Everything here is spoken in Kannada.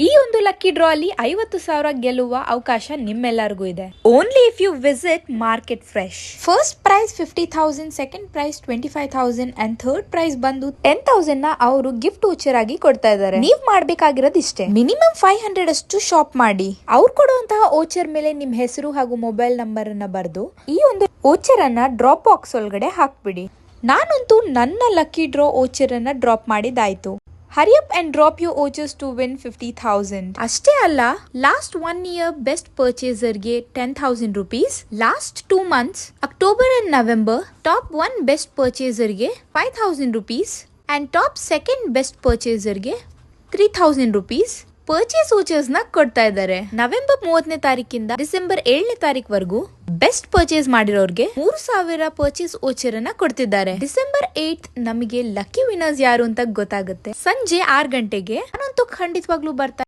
ಈ ಒಂದು ಲಕ್ಕಿ ಡ್ರಾ ಅಲ್ಲಿ 50,000 ಗೆಲ್ಲುವ ಅವಕಾಶ ನಿಮ್ಮೆಲ್ಲರಿಗೂ ಇದೆ. Only if you visit market fresh. First prize 50,000, second prize 25,000 and third prize ಬಂದು 10,000 ನ ಅವರು ಗಿಫ್ಟ್ ವೋಚರ್ ಆಗಿ ಕೊಡ್ತಾ ಇದ್ದಾರೆ. ನೀವ್ ಮಾಡ್ಬೇಕಾಗಿರೋದು ಇಷ್ಟೇ, ಮಿನಿಮಮ್ 500 ಅಷ್ಟು ಶಾಪ್ ಮಾಡಿ ಅವ್ರು ಕೊಡುವಂತಹ ವೋಚರ್ ಮೇಲೆ ನಿಮ್ ಹೆಸರು ಹಾಗೂ ಮೊಬೈಲ್ ನಂಬರ್ ಅನ್ನ ಬರೆದು ಈ ಒಂದು ವೋಚರ್ ಅನ್ನ ಡ್ರಾಪ್ ಬಾಕ್ಸ್ ಒಳಗಡೆ ಹಾಕ್ಬಿಡಿ. ನಾನಂತೂ ನನ್ನ ಲಕ್ಕಿ ಡ್ರಾ ವೋಚರ್ ಅನ್ನ drop ಮಾಡಿದಾಯ್ತು. Hurry up and drop your vouchers to win 50,000. ಅಷ್ಟೇ ಅಲ್ಲ, ಲಾಸ್ಟ್ 1 year ಬೆಸ್ಟ್ ಪರ್ಚೇಸರ್ ಗೆ 10,000 rupees, last 2 months October and November top 1 best purchaser ಗೆ 5,000 rupees and top second best purchaser ಗೆ 3,000 rupees ಪರ್ಚೇಸ್ ವೋಚರ್ಸ್ ನ ಕೊಡ್ತಾ ಇದ್ದಾರೆ. ನವೆಂಬರ್ 30ನೇ ತಾರೀಕಿಂದ ಡಿಸೆಂಬರ್ 7ನೇ ತಾರೀಕು ಬೆಸ್ಟ್ ಪರ್ಚೇಸ್ ಮಾಡಿರೋರ್ಗೆ 3,000 ಪರ್ಚೇಸ್ ವೋಚರ್ ಅನ್ನ ಕೊಡ್ತಿದ್ದಾರೆ. ಡಿಸೆಂಬರ್ 8 ನಮಗೆ ಲಕ್ಕಿ ವಿನರ್ಸ್ ಯಾರು ಅಂತ ಗೊತ್ತಾಗುತ್ತೆ. ಸಂಜೆ 6 ಗಂಟೆಗೆ ನಾನಂತೂ ಖಂಡಿತವಾಗ್ಲೂ ಬರ್ತಾ